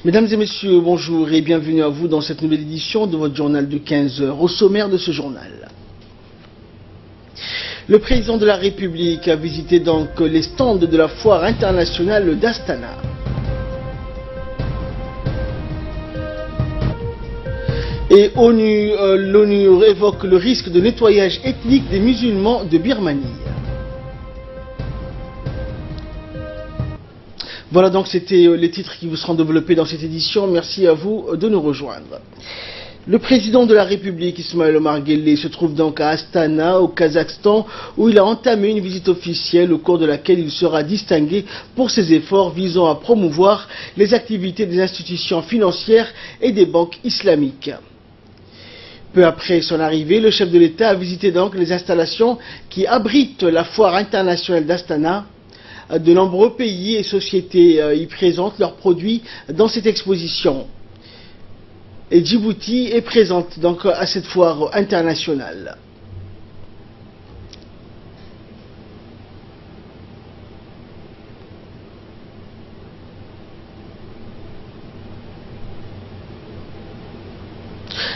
Mesdames et messieurs, bonjour et bienvenue à vous dans cette nouvelle édition de votre journal de 15 heures. Au sommaire de ce journal, le président de la République a visité donc les stands de la foire internationale d'Astana. Et l'ONU évoque le risque de nettoyage ethnique des musulmans de Birmanie. Voilà donc, c'était les titres qui vous seront développés dans cette édition. Merci à vous de nous rejoindre. Le président de la République, Ismaël Omar Guelleh, se trouve donc à Astana, au Kazakhstan, où il a entamé une visite officielle au cours de laquelle il sera distingué pour ses efforts visant à promouvoir les activités des institutions financières et des banques islamiques. Peu après son arrivée, le chef de l'État a visité donc les installations qui abritent la foire internationale d'Astana. De nombreux pays et sociétés y présentent leurs produits dans cette exposition. Et Djibouti est présente donc à cette foire internationale.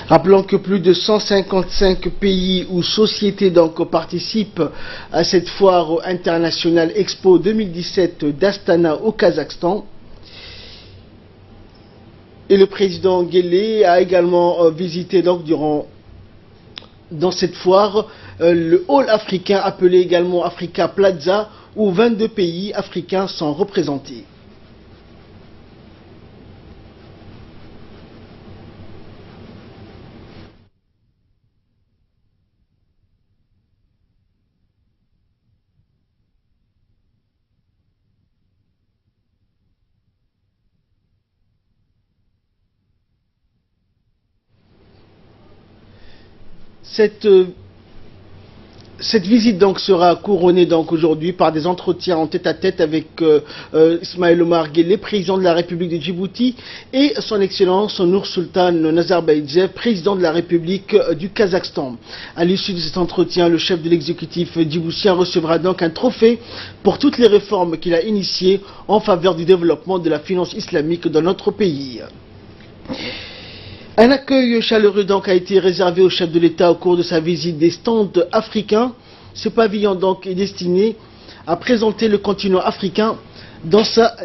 Rappelons que plus de 155 pays ou sociétés donc participent à cette foire internationale Expo 2017 d'Astana au Kazakhstan. Et le président Guelleh a également visité donc dans cette foire le hall africain appelé également Africa Plaza, où 22 pays africains sont représentés. Cette visite donc sera couronnée donc aujourd'hui par des entretiens en tête-à-tête avec Ismaël Omar Guelleh, président de la République de Djibouti, et son Excellence Nursultan Nazarbayev, président de la République du Kazakhstan. À l'issue de cet entretien, le chef de l'exécutif djiboutien recevra donc un trophée pour toutes les réformes qu'il a initiées en faveur du développement de la finance islamique dans notre pays. Un accueil chaleureux donc a été réservé au chef de l'État au cours de sa visite des stands africains. Ce pavillon donc est destiné à présenter le continent africain dans sa...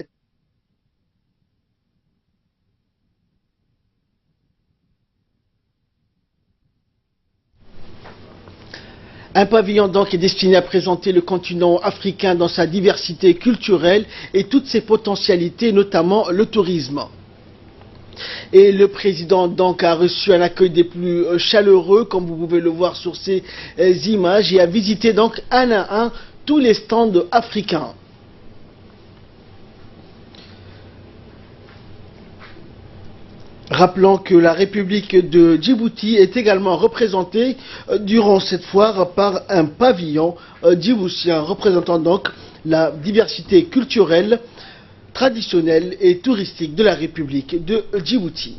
Un pavillon donc est destiné à présenter le continent africain dans sa diversité culturelle et toutes ses potentialités, notamment le tourisme. Et le président donc a reçu un accueil des plus chaleureux, comme vous pouvez le voir sur ces images, et a visité donc un à un tous les stands africains. Rappelons que la République de Djibouti est également représentée durant cette foire par un pavillon djiboutien représentant donc la diversité culturelle, traditionnelle et touristique de la République de Djibouti.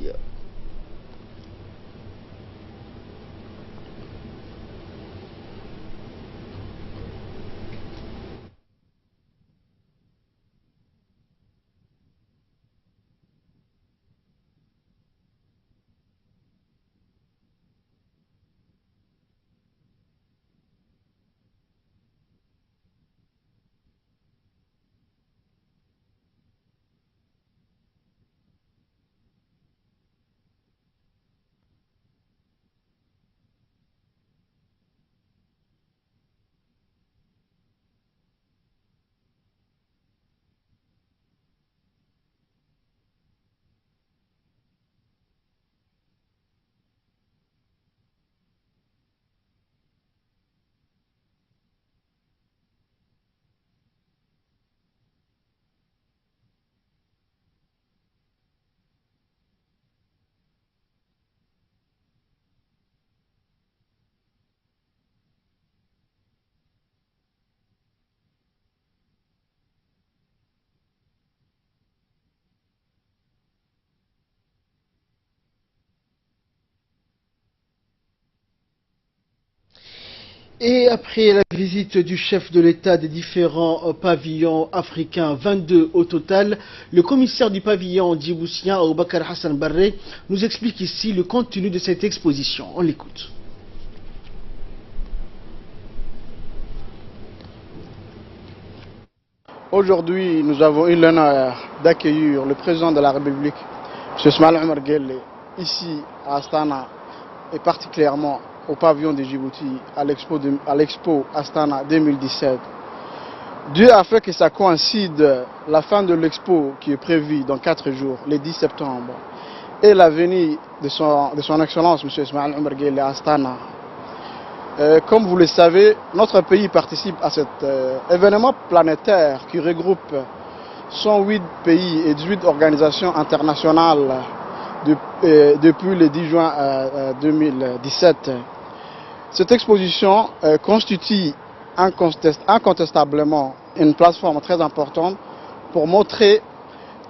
Et après la visite du chef de l'État des différents pavillons africains, 22 au total, le commissaire du pavillon djiboutien, Aboubakar Hassan Barre, nous explique ici le contenu de cette exposition. On l'écoute. Aujourd'hui, nous avons eu l'honneur d'accueillir le président de la République, M. Ismaël Omar Guelleh, ici à Astana et particulièrement au pavillon de Djibouti à l'Expo Astana 2017. Dieu a fait que ça coïncide la fin de l'Expo qui est prévue dans 4 jours, le 10 septembre, et la venue de son Excellence M. Ismaël Omar Guelleh à Astana. Comme vous le savez, notre pays participe à cet événement planétaire qui regroupe 108 pays et 18 organisations internationales depuis le 10 juin 2017. Cette exposition constitue incontestablement une plateforme très importante pour montrer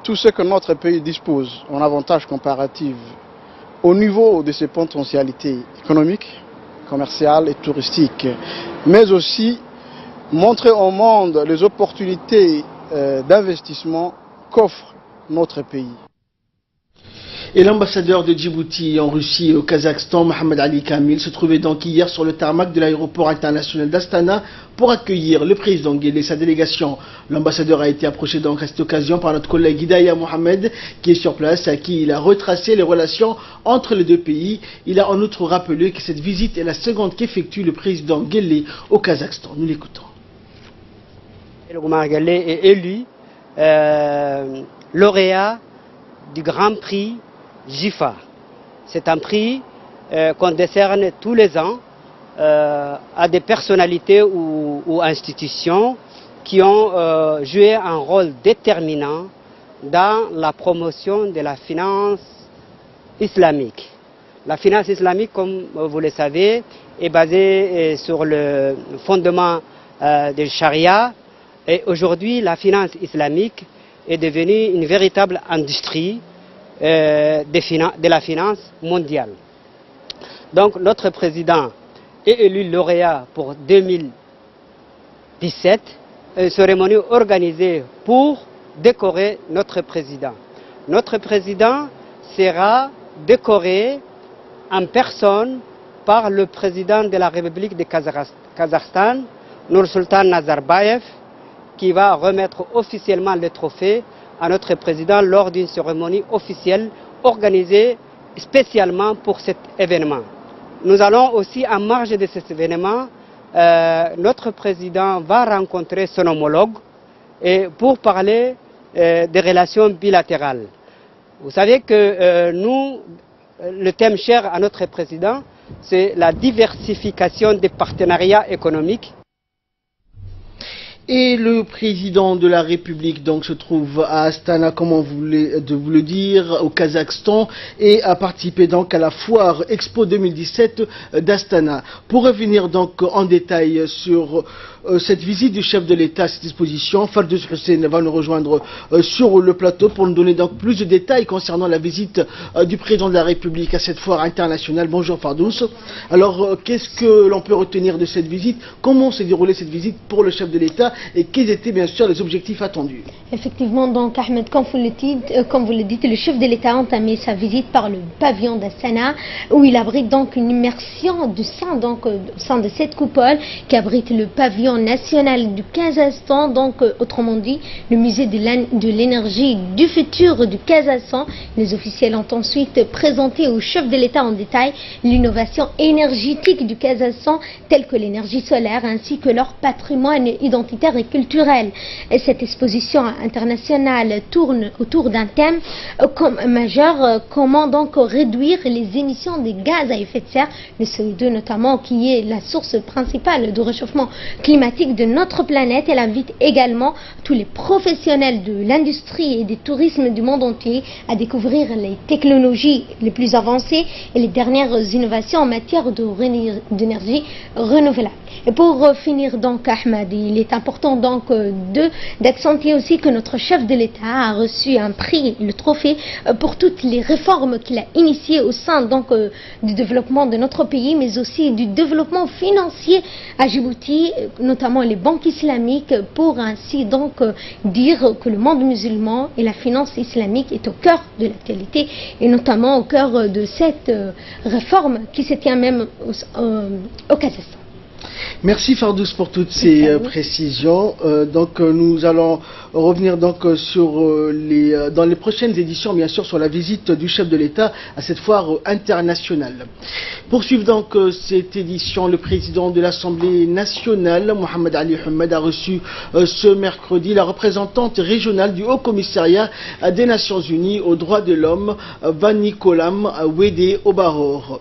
tout ce que notre pays dispose en avantages comparatifs au niveau de ses potentialités économiques, commerciales et touristiques, mais aussi montrer au monde les opportunités d'investissement qu'offre notre pays. Et l'ambassadeur de Djibouti en Russie et au Kazakhstan, Mohamed Ali Kamil, se trouvait donc hier sur le tarmac de l'aéroport international d'Astana pour accueillir le président Guelleh et sa délégation. L'ambassadeur a été approché donc à cette occasion par notre collègue Hidaya Mohamed, qui est sur place, à qui il a retracé les relations entre les deux pays. Il a en outre rappelé que cette visite est la seconde qu'effectue le président Guelleh au Kazakhstan. Nous l'écoutons. Omar Guelleh est élu lauréat du Grand Prix JIFA. C'est un prix qu'on décerne tous les ans à des personnalités ou institutions qui ont joué un rôle déterminant dans la promotion de la finance islamique. La finance islamique, comme vous le savez, est basée sur le fondement de Charia, et aujourd'hui la finance islamique est devenue une véritable industrie de la finance mondiale. Donc notre président est élu lauréat pour 2017, une cérémonie organisée pour décorer notre président. Notre président sera décoré en personne par le président de la République de Kazakhstan, Nursultan Nazarbayev, qui va remettre officiellement le trophée à notre président lors d'une cérémonie officielle organisée spécialement pour cet événement. Nous allons aussi, en marge de cet événement, notre président va rencontrer son homologue pour parler des relations bilatérales. Vous savez que le thème cher à notre président, c'est la diversification des partenariats économiques. Et le président de la République donc se trouve à Astana, comme on voulait de vous le dire, au Kazakhstan, et a participé donc à la foire Expo 2017 d'Astana. Pour revenir donc en détail sur cette visite du chef de l'État à cette exposition, Fardous Hussein va nous rejoindre sur le plateau pour nous donner donc plus de détails concernant la visite du président de la République à cette foire internationale. Bonjour Fardous. Alors qu'est-ce que l'on peut retenir de cette visite? Comment s'est déroulée cette visite pour le chef de l'État et quels étaient bien sûr les objectifs attendus? Effectivement, donc Ahmed, comme vous le dites, le chef de l'État a entamé sa visite par le pavillon d'Astana, où il abrite donc une immersion au sein de cette coupole qui abrite le pavillon national du Kazakhstan, donc autrement dit le musée de l'énergie du futur du Kazakhstan. Les officiels ont ensuite présenté au chef de l'État en détail l'innovation énergétique du Kazakhstan, telle que l'énergie solaire, ainsi que leur patrimoine identitaire et culturel. Et cette exposition internationale tourne autour d'un thème majeur, comment donc réduire les émissions de gaz à effet de serre, le CO2 notamment, qui est la source principale de réchauffement climatique de notre planète. Elle invite également tous les professionnels de l'industrie et du tourisme du monde entier à découvrir les technologies les plus avancées et les dernières innovations en matière d'énergie renouvelable. Et pour finir donc, Ahmed, il est important important donc d'accentuer aussi que notre chef de l'État a reçu un prix, le trophée, pour toutes les réformes qu'il a initiées au sein donc du développement de notre pays, mais aussi du développement financier à Djibouti, notamment les banques islamiques, pour ainsi donc dire que le monde musulman et la finance islamique est au cœur de l'actualité et notamment au cœur de cette réforme qui se tient même au Kazakhstan. Merci Fardous pour toutes ces précisions. Nous allons revenir donc dans les prochaines éditions, bien sûr, sur la visite du chef de l'État à cette foire internationale. Poursuivre donc cette édition, le président de l'Assemblée nationale, Mohamed Ali Hamed, a reçu ce mercredi la représentante régionale du Haut Commissariat des Nations Unies aux droits de l'homme, Vani Kolam Wede Obaror.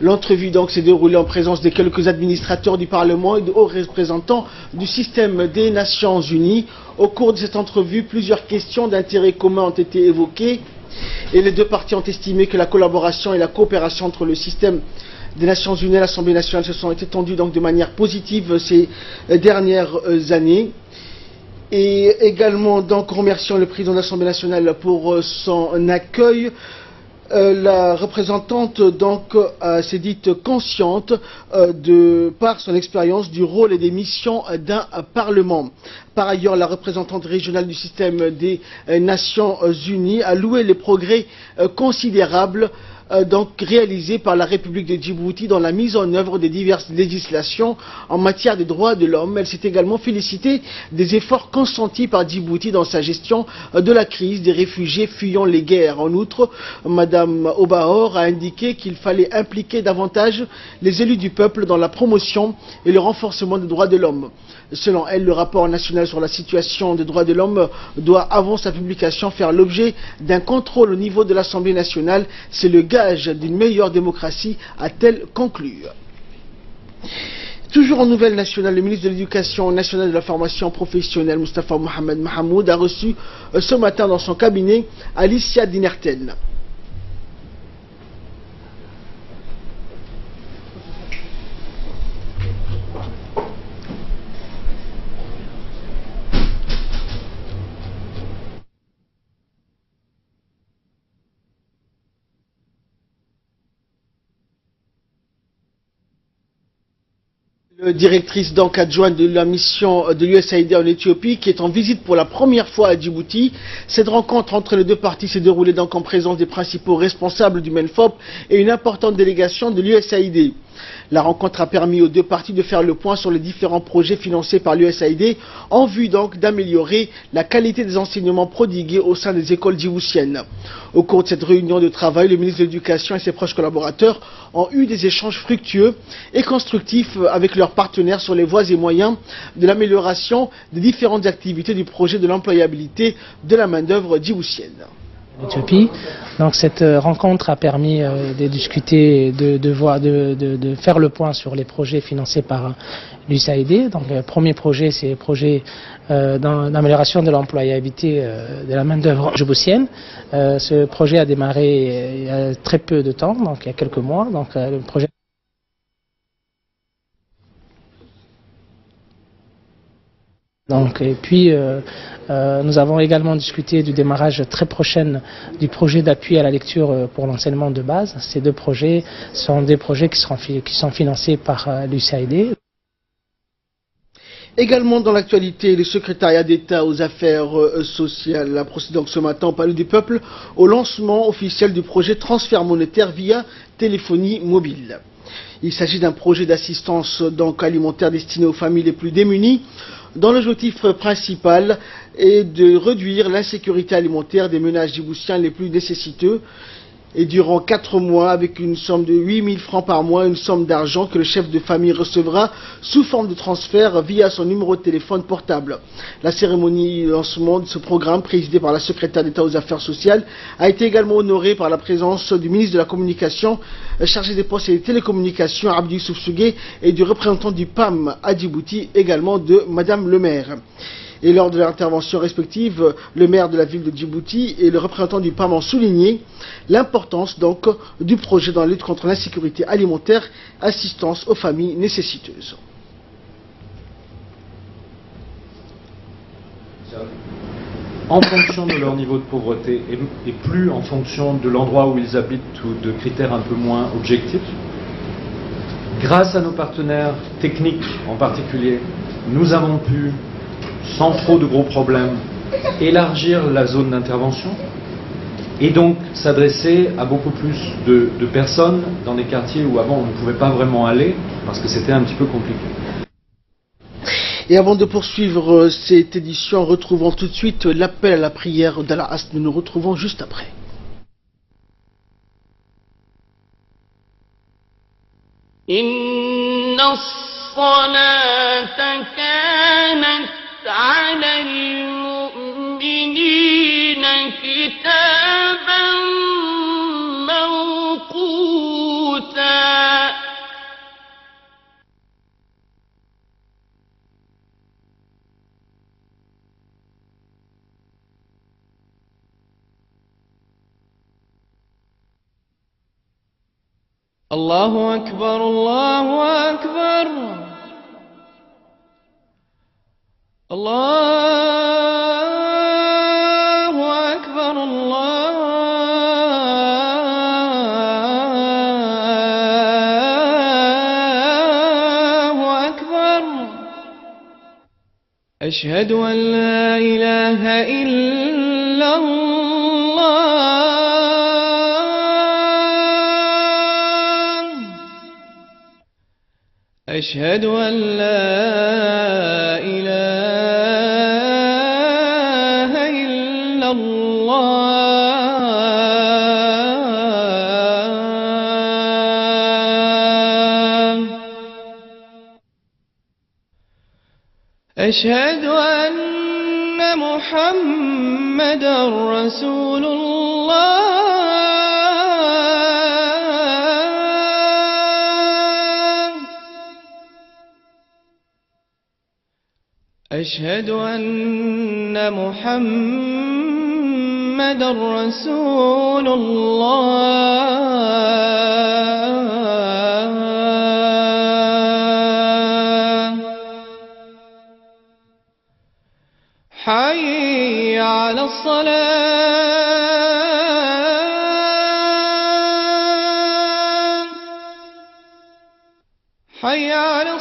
L'entrevue donc s'est déroulée en présence de quelques administrateurs du Parlement et de hauts représentants du système des Nations Unies. Au cours de cette entrevue, plusieurs questions d'intérêt commun ont été évoquées et les deux parties ont estimé que la collaboration et la coopération entre le système des Nations Unies et l'Assemblée nationale se sont étendues donc de manière positive ces dernières années. Et également donc remercions le président de l'Assemblée nationale pour son accueil. La représentante donc s'est dite consciente par son expérience du rôle et des missions d'un Parlement. Par ailleurs, la représentante régionale du système des Nations Unies a loué les progrès considérables réalisés par la République de Djibouti dans la mise en œuvre des diverses législations en matière des droits de l'homme. Elle s'est également félicitée des efforts consentis par Djibouti dans sa gestion de la crise des réfugiés fuyant les guerres. En outre, Madame Obaror a indiqué qu'il fallait impliquer davantage les élus du peuple dans la promotion et le renforcement des droits de l'homme. Selon elle, le rapport national sur la situation des droits de l'homme doit, avant sa publication, faire l'objet d'un contrôle au niveau de l'Assemblée nationale. C'est le gage d'une meilleure démocratie, a-t-elle conclu. Toujours en nouvelle nationale, le ministre de l'Éducation nationale et de la formation professionnelle, Moustapha Mohamed Mahamoud, a reçu ce matin dans son cabinet Alicia Dinerten. Directrice donc adjointe de la mission de l'USAID en Éthiopie, qui est en visite pour la première fois à Djibouti. Cette rencontre entre les deux parties s'est déroulée donc en présence des principaux responsables du MENFOP et une importante délégation de l'USAID. La rencontre a permis aux deux parties de faire le point sur les différents projets financés par l'USAID en vue donc d'améliorer la qualité des enseignements prodigués au sein des écoles djiboutiennes. Au cours de cette réunion de travail, le ministre de l'Éducation et ses proches collaborateurs ont eu des échanges fructueux et constructifs avec leurs partenaires sur les voies et moyens de l'amélioration des différentes activités du projet de l'employabilité de la main-d'œuvre djiboutienne. Éthiopie. Donc cette rencontre a permis de discuter, de faire le point sur les projets financés par l'USAID. Donc le premier projet, c'est le projet d'amélioration de l'employabilité de la main-d'œuvre djiboutienne. Ce projet a démarré il y a très peu de temps, donc il y a quelques mois. Donc le projet et puis, nous avons également discuté du démarrage très prochain du projet d'appui à la lecture pour l'enseignement de base. Ces deux projets sont des projets qui sont financés par l'USAID. Également dans l'actualité, le secrétariat d'État aux affaires sociales a procédé donc ce matin au Palais du Peuple au lancement officiel du projet transfert monétaire via téléphonie mobile. Il s'agit d'un projet d'assistance donc alimentaire destiné aux familles les plus démunies, dont l'objectif principal est de réduire l'insécurité alimentaire des ménages djiboutiens les plus nécessiteux. Et durant 4 mois, avec une somme de 8 000 francs par mois, une somme d'argent que le chef de famille recevra sous forme de transfert via son numéro de téléphone portable. La cérémonie de lancement de ce programme, présidée par la secrétaire d'État aux affaires sociales, a été également honorée par la présence du ministre de la Communication, chargé des postes et des télécommunications, Abdi Youssouf Sougué, et du représentant du PAM à Djibouti, également de Madame le maire. Et lors de l'intervention respective, le maire de la ville de Djibouti et le représentant du PAM ont souligné l'importance donc du projet dans la lutte contre l'insécurité alimentaire, assistance aux familles nécessiteuses. en fonction de leur niveau de pauvreté et plus en fonction de l'endroit où ils habitent ou de critères un peu moins objectifs. Grâce à nos partenaires techniques en particulier, nous avons pu, sans trop de gros problèmes, élargir la zone d'intervention et donc s'adresser à beaucoup plus de personnes dans des quartiers où avant on ne pouvait pas vraiment aller parce que c'était un petit peu compliqué. Et avant de poursuivre cette édition, retrouvons tout de suite l'appel à la prière d'Al-Asr. Nous nous retrouvons juste après. Inna as-salata kanat 'ala al-mu'minina kitaban mawquta. الله أكبر الله أكبر الله أكبر الله أكبر أشهد أن لا إله إلا الله أشهد أن لا إله إلا الله أشهد أن محمدا رسول الله أشهد أن محمدا رسول الله حي على الصلاة حي على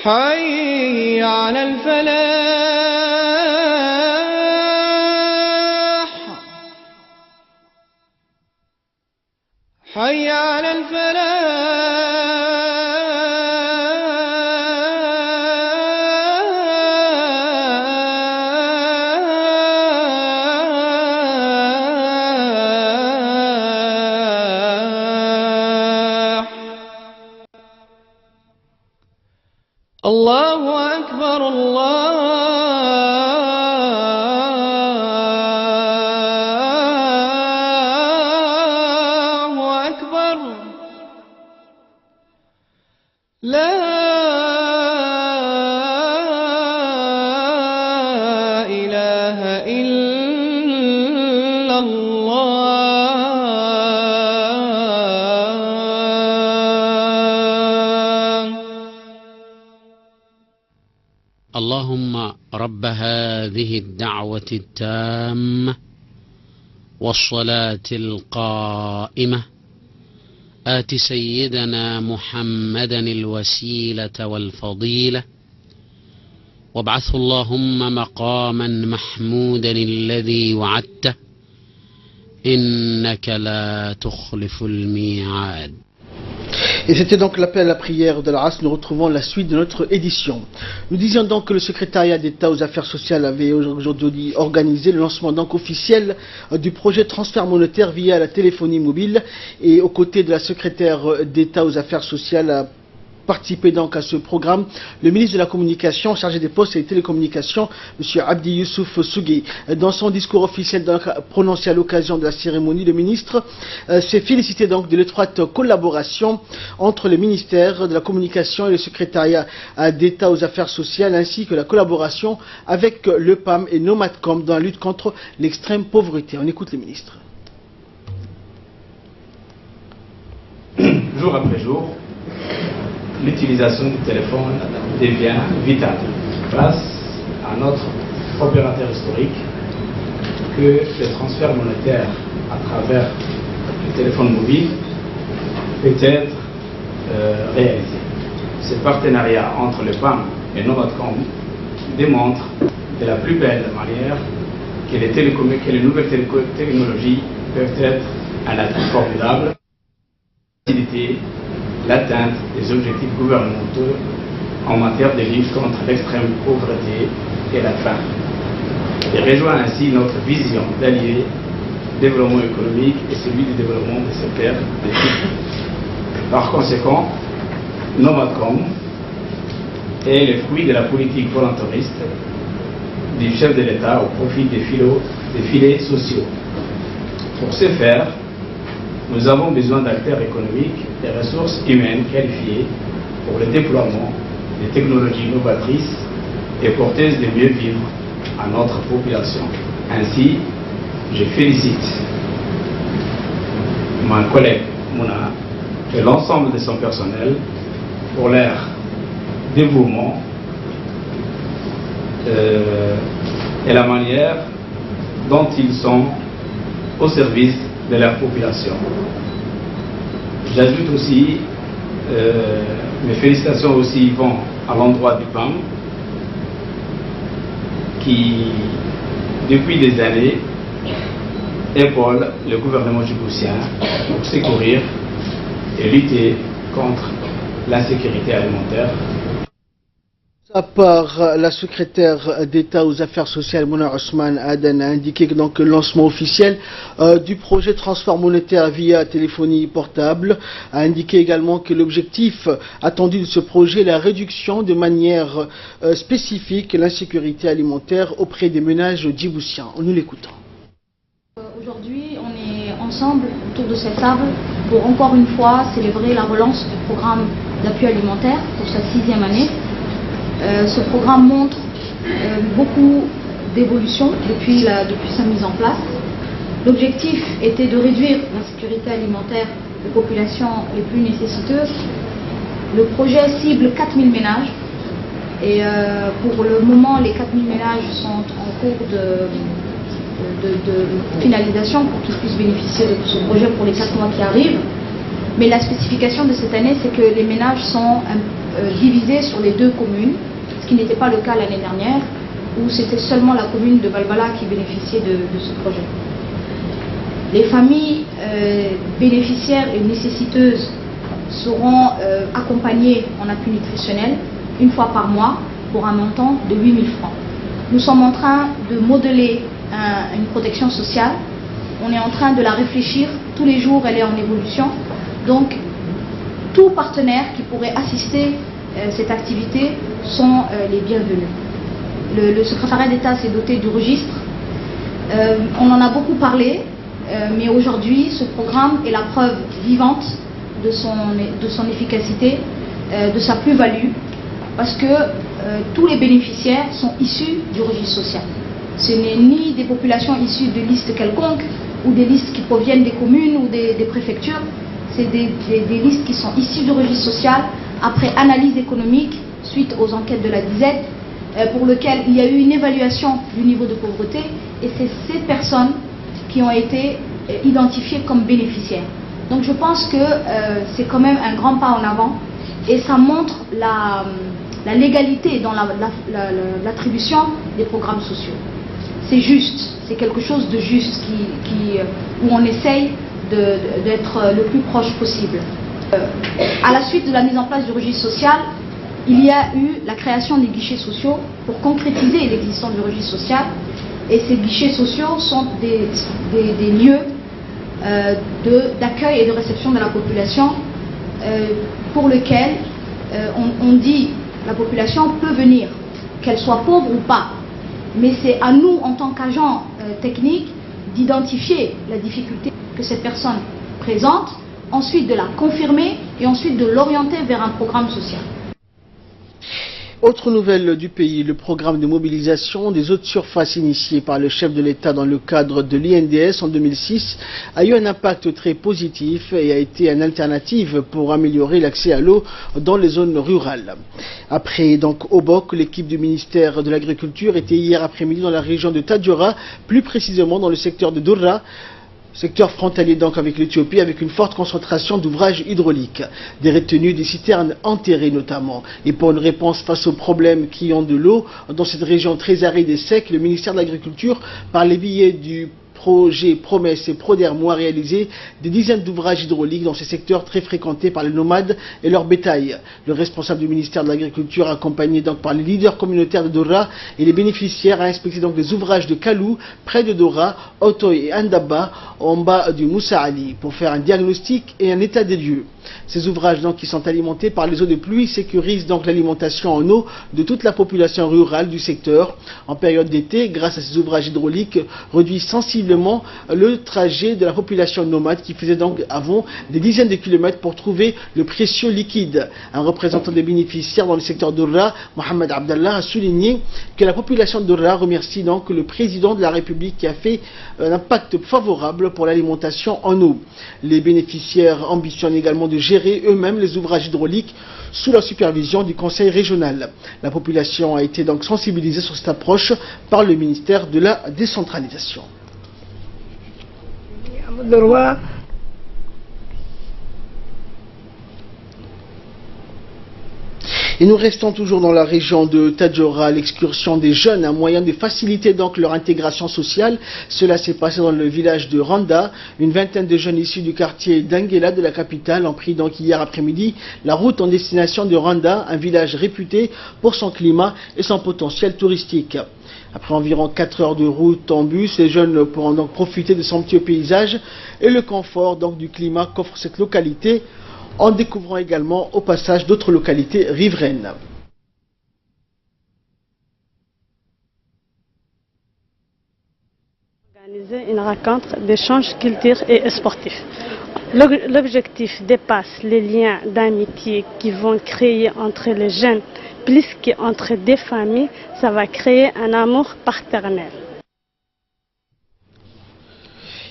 حي على الفلاح حي على الفلاح الله أكبر الله أكبر لا إله إلا الله اللهم رب هذه الدعوة التامة والصلاة القائمة آت سيدنا محمدا الوسيلة والفضيلة وابعثه اللهم مقاما محمودا الذي وعدته إنك لا تخلف الميعاد. Et c'était donc l'appel à la prière de l'Asr. Nous retrouvons la suite de notre édition. Nous disions donc que le secrétariat d'État aux affaires sociales avait aujourd'hui organisé le lancement donc officiel du projet transfert monétaire via la téléphonie mobile. Et aux côtés de la secrétaire d'État aux affaires sociales participé donc à ce programme le ministre de la Communication, chargé des Postes et des Télécommunications, M. Abdi Youssouf Sougui. Dans son discours officiel donc, prononcé à l'occasion de la cérémonie, le ministre s'est félicité donc de l'étroite collaboration entre le ministère de la Communication et le secrétariat d'État aux affaires sociales, ainsi que la collaboration avec le PAM et Nomadcom dans la lutte contre l'extrême pauvreté. On écoute le ministre. Jour après jour, l'utilisation du téléphone devient vitale grâce à notre opérateur historique que le transfert monétaire à travers le téléphone mobile peut être réalisé. Ce partenariat entre le PAM et Nomadcom démontre de la plus belle manière que les nouvelles technologies peuvent être un atout formidable pour faciliter l'atteinte des objectifs gouvernementaux en matière de lutte contre l'extrême pauvreté et la faim. Et rejoint ainsi notre vision d'allier développement économique et celui du développement des secteurs d'études. Par conséquent, Nomadcom est le fruit de la politique volontariste du chef de l'État au profit des filets sociaux. Pour ce faire, nous avons besoin d'acteurs économiques et ressources humaines qualifiées pour le déploiement des technologies novatrices et porteuses de mieux vivre à notre population. Ainsi, je félicite mon collègue Mouna et l'ensemble de son personnel pour leur dévouement et la manière dont ils sont au service de leur population. J'ajoute aussi mes félicitations aussi vont à l'endroit du PAM qui, depuis des années, épaule le gouvernement djiboutien pour secourir et lutter contre l'insécurité alimentaire. À part la secrétaire d'État aux affaires sociales, Mouna Ousmane Aden, a indiqué que donc, le lancement officiel du projet transfert monétaire via téléphonie portable, a indiqué également que l'objectif attendu de ce projet est la réduction de manière spécifique de l'insécurité alimentaire auprès des ménages djiboutiens. Nous l'écoutons. Aujourd'hui, on est ensemble autour de cette table pour encore une fois célébrer la relance du programme d'appui alimentaire pour sa 6e année. Ce programme montre beaucoup d'évolutions depuis sa mise en place. L'objectif était de réduire l'insécurité alimentaire des populations les plus nécessiteuses. Le projet cible 4000 ménages et pour le moment les 4000 ménages sont en cours de finalisation pour qu'ils puissent bénéficier de ce projet pour les 4 mois qui arrivent. Mais la spécification de cette année, c'est que les ménages sont divisés sur les 2 communes, ce qui n'était pas le cas l'année dernière, où c'était seulement la commune de Balbala qui bénéficiait de ce projet. Les familles bénéficiaires et nécessiteuses seront accompagnées en appui nutritionnel une fois par mois pour un montant de 8 000 francs. Nous sommes en train de modeler une protection sociale. On est en train de la réfléchir. Tous les jours, elle est en évolution. Donc, tous partenaires qui pourraient assister cette activité sont les bienvenus. Le secrétariat d'État s'est doté du registre. On en a beaucoup parlé, mais aujourd'hui, ce programme est la preuve vivante de son efficacité, de sa plus-value, parce que tous les bénéficiaires sont issus du registre social. Ce n'est ni des populations issues de listes quelconques ou des listes qui proviennent des communes ou des préfectures. C'est des listes qui sont issues du registre social après analyse économique suite aux enquêtes de la DIZET pour lequel il y a eu une évaluation du niveau de pauvreté et c'est ces personnes qui ont été identifiées comme bénéficiaires. Donc je pense que c'est quand même un grand pas en avant et ça montre la légalité dans l'attribution des programmes sociaux. C'est juste, c'est quelque chose de juste où on essaye d'être le plus proche possible. À la suite de la mise en place du registre social, il y a eu la création des guichets sociaux pour concrétiser l'existence du registre social. Et ces guichets sociaux sont des lieux d'accueil et de réception de la population pour lesquels on dit la population peut venir, qu'elle soit pauvre ou pas. Mais c'est à nous, en tant qu'agents techniques, d'identifier la difficulté que cette personne présente, ensuite de la confirmer et ensuite de l'orienter vers un programme social. Autre nouvelle du pays, le programme de mobilisation des eaux de surface initié par le chef de l'État dans le cadre de l'INDS en 2006 a eu un impact très positif et a été une alternative pour améliorer l'accès à l'eau dans les zones rurales. Après donc Obok, l'équipe du ministère de l'Agriculture était hier après-midi dans la région de Tadjoura, plus précisément dans le secteur de Dourra, secteur frontalier donc avec l'Éthiopie, avec une forte concentration d'ouvrages hydrauliques, des retenues, des citernes enterrées notamment. Et pour une réponse face aux problèmes qui ont de l'eau dans cette région très aride et sec, le ministère de l'Agriculture, par les billets du projet Promesse et Prodermo, a réalisé des dizaines d'ouvrages hydrauliques dans ces secteurs très fréquentés par les nomades et leur bétail. Le responsable du ministère de l'Agriculture, accompagné donc par les leaders communautaires de Dourra et les bénéficiaires, a inspecté donc des ouvrages de Kalou, près de Dourra, Otoy et Andaba, en bas du Moussa Ali, pour faire un diagnostic et un état des lieux. Ces ouvrages donc, qui sont alimentés par les eaux de pluie sécurisent donc l'alimentation en eau de toute la population rurale du secteur. En période d'été, grâce à ces ouvrages hydrauliques, réduit sensiblement le trajet de la population nomade qui faisait donc avant des dizaines de kilomètres pour trouver le précieux liquide. Un représentant des bénéficiaires dans le secteur d'Ourra, Mohamed Abdallah, a souligné que la population d'Ourra remercie donc le président de la République qui a fait un impact favorable pour l'alimentation en eau. Les bénéficiaires ambitionnent également de gérer eux-mêmes les ouvrages hydrauliques sous la supervision du conseil régional. La population a été donc sensibilisée sur cette approche par le ministère de la décentralisation. Et nous restons toujours dans la région de Tadjoura. L'excursion des jeunes, un moyen de faciliter donc leur intégration sociale. Cela s'est passé dans le village de Randa. Une vingtaine de jeunes issus du quartier d'Anguela de la capitale ont pris donc hier après-midi la route en destination de Randa, un village réputé pour son climat et son potentiel touristique. Après environ 4 heures de route en bus, les jeunes pourront donc profiter de somptueux paysages et le confort donc du climat qu'offre cette localité, en découvrant également au passage d'autres localités riveraines. Organiser une rencontre d'échange culturel et sportif. L'objectif dépasse les liens d'amitié qui vont créer entre les jeunes, plus qu'entre des familles, ça va créer un amour paternel.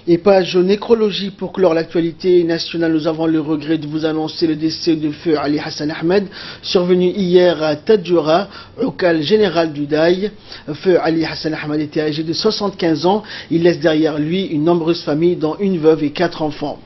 Et page nécrologie pour clore l'actualité nationale. Nous avons le regret de vous annoncer le décès de feu Ali Hassan Ahmed, survenu hier à Tadjoura, au local général du Daï. Feu Ali Hassan Ahmed était âgé de 75 ans. Il laisse derrière lui une nombreuse famille, dont une veuve et 4 enfants.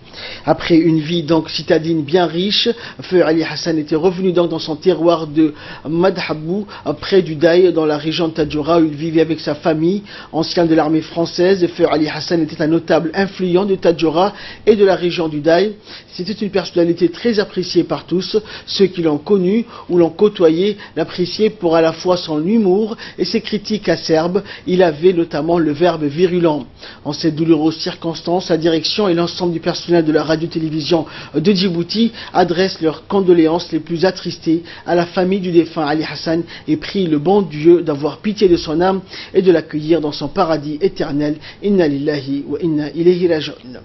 Après une vie donc citadine bien riche, Feu Ali Hassan était revenu donc dans son terroir de Madhabou, près du Daï, dans la région de Tadjoura, où il vivait avec sa famille. Ancien de l'armée française, Feu Ali Hassan était un notable influent de Tadjoura et de la région du Daï. C'était une personnalité très appréciée par tous. Ceux qui l'ont connu ou l'ont côtoyé l'appréciaient pour à la fois son humour et ses critiques acerbes. Il avait notamment le verbe virulent. En cette douloureuse circonstance, la direction et l'ensemble du personnel de la radio-télévision de Djibouti adressent leurs condoléances les plus attristées à la famille du défunt Ali Hassan et prient le bon Dieu d'avoir pitié de son âme et de l'accueillir dans son paradis éternel. Inna lillahi wa inna ilayhi raji'un.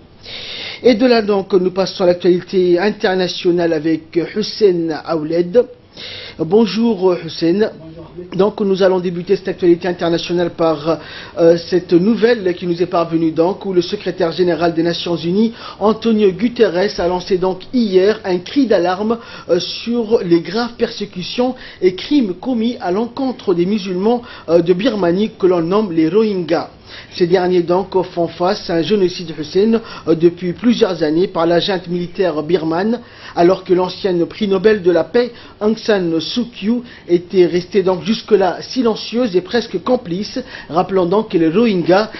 Et de là donc, nous passons à l'actualité internationale avec Hussein Aouled. Bonjour Hussein. Donc nous allons débuter cette actualité internationale par cette nouvelle qui nous est parvenue donc, où le secrétaire général des Nations Unies, Antonio Guterres, a lancé donc hier un cri d'alarme sur les graves persécutions et crimes commis à l'encontre des musulmans de Birmanie que l'on nomme les Rohingyas. Ces derniers donc font face à un génocide Hussein depuis plusieurs années par la junte militaire birmane, alors que l'ancienne prix Nobel de la paix Aung San Suu Kyi était restée donc jusque-là silencieuse et presque complice, rappelant donc que les Rohingyas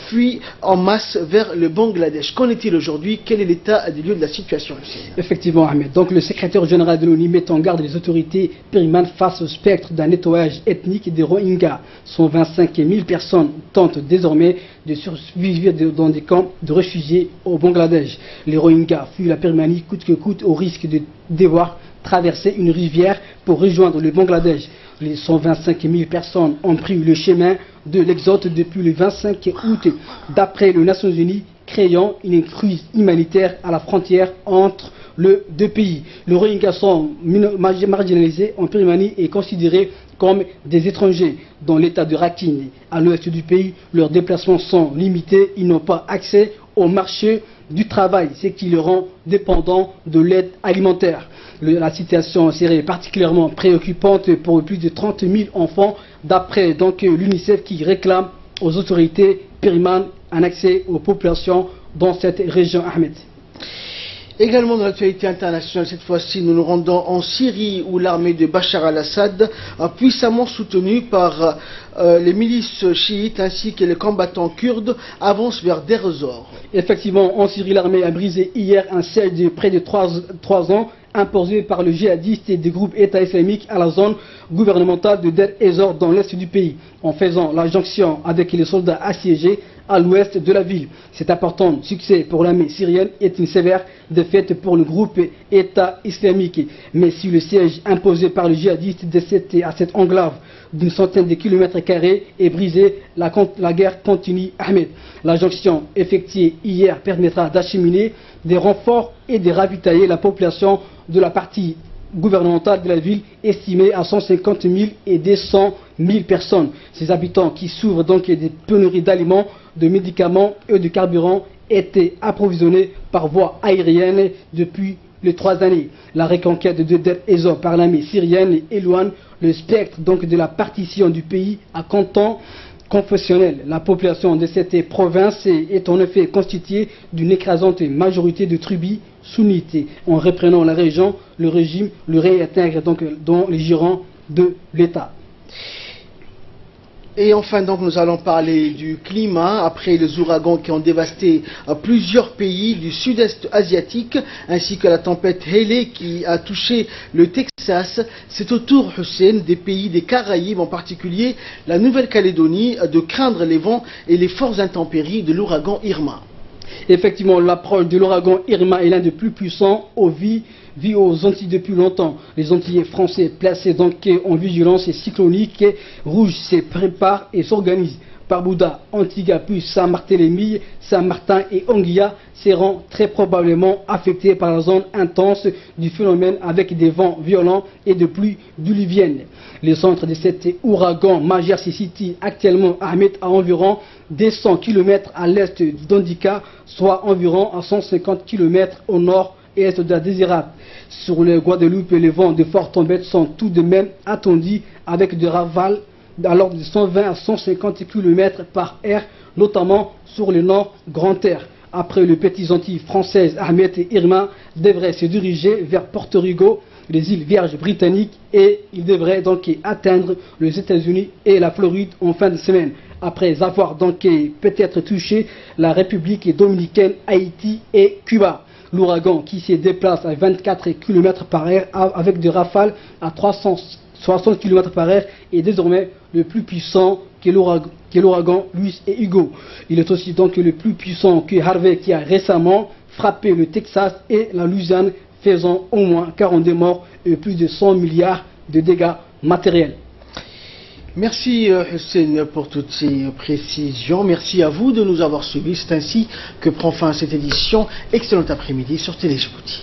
fuient en masse vers le Bangladesh. Qu'en est-il aujourd'hui? Quel est l'état des lieux de la situation, Hussein? Effectivement, Ahmed. Donc le secrétaire général de l'ONU met en garde les autorités birmanes face au spectre d'un nettoyage ethnique des Rohingyas. 125 000 personnes tentent désormais de survivre dans des camps de réfugiés au Bangladesh. Les Rohingyas fuient la Birmanie coûte que coûte au risque de devoir traverser une rivière pour rejoindre le Bangladesh. Les 125 000 personnes ont pris le chemin de l'exode depuis le 25 août, d'après les Nations Unies, créant une crise humanitaire à la frontière entre les deux pays. Les Rohingyas sont marginalisés en Birmanie et considérés comme des étrangers. Dans l'état de Rakhine, à l'ouest du pays, leurs déplacements sont limités. Ils n'ont pas accès au marché du travail, ce qui les rend dépendants de l'aide alimentaire. La situation serait particulièrement préoccupante pour plus de 30 000 enfants, d'après l'UNICEF qui réclame aux autorités birmanes un accès aux populations dans cette région, Ahmed. Également dans l'actualité internationale, cette fois-ci, nous nous rendons en Syrie où l'armée de Bachar al-Assad, puissamment soutenue par les milices chiites ainsi que les combattants kurdes, avance vers Deir ez-Zor. Effectivement, en Syrie, l'armée a brisé hier un siège de près de 3 ans imposé par le djihadiste et des groupes État islamique à la zone gouvernementale de Deir ez-Zor dans l'est du pays, en faisant la jonction avec les soldats assiégés à l'ouest de la ville. Cet important succès pour l'armée syrienne est une sévère défaite pour le groupe État islamique. Mais si le siège imposé par le djihadiste à cette enclave d'une centaine de kilomètres carrés est brisé, la guerre continue, Ahmed. La jonction effectuée hier permettra d'acheminer des renforts et de ravitailler la population de la partie gouvernementale de la ville, estimée à 150 000 et 200 000 personnes. Ces habitants qui souffrent donc des pénuries d'aliments, de médicaments et de carburant étaient approvisionnés par voie aérienne depuis les 3 années. La reconquête de Deir ez-Zor par l'armée syrienne éloigne le spectre de la partition du pays à canton confessionnel. La population de cette province est en effet constituée d'une écrasante majorité de tribus sunnites. En reprenant la région, le régime le réintègre dans les gironds de l'État. Et enfin, nous allons parler du climat. Après les ouragans qui ont dévasté plusieurs pays du sud-est asiatique, ainsi que la tempête Haley qui a touché le Texas, c'est au tour, Hussein, des pays des Caraïbes, en particulier la Nouvelle-Calédonie, de craindre les vents et les fortes intempéries de l'ouragan Irma. Effectivement, l'approche de l'ouragan Irma est l'un des plus puissants vu aux Antilles depuis longtemps. Les Antillais français placés en vigilance cyclonique rouge se préparent et s'organisent. Barbuda, Antigua, puis Saint-Barthélemy, Saint-Martin et Anguilla seront très probablement affectés par la zone intense du phénomène avec des vents violents et de pluies diluviennes. Le centre de cet ouragan majeur se situe actuellement à environ 200 km à l'est d'Andica, soit environ à 150 km au nord et est de la Désirade. Sur le Guadeloupe, les vents de forte tempête sont tout de même attendus avec des rafales à l'ordre de 120 à 150 km par heure, notamment sur le nord Grand Air. Après les petites Antilles françaises, Ahmed et Irma devraient se diriger vers Porto Rico, les îles Vierges britanniques, et ils devraient atteindre les États-Unis et la Floride en fin de semaine. Après avoir peut-être touché la République dominicaine, Haïti et Cuba. L'ouragan qui se déplace à 24 km par heure avec des rafales à 360 km par heure est désormais le plus puissant que l'ouragan Luis et Hugo. Il est aussi le plus puissant que Harvey qui a récemment frappé le Texas et la Louisiane, faisant au moins 42 morts et plus de 100 milliards de dégâts matériels. Merci Hussein pour toutes ces précisions. Merci à vous de nous avoir suivis. C'est ainsi que prend fin cette édition. Excellent après-midi sur Télé Djibouti.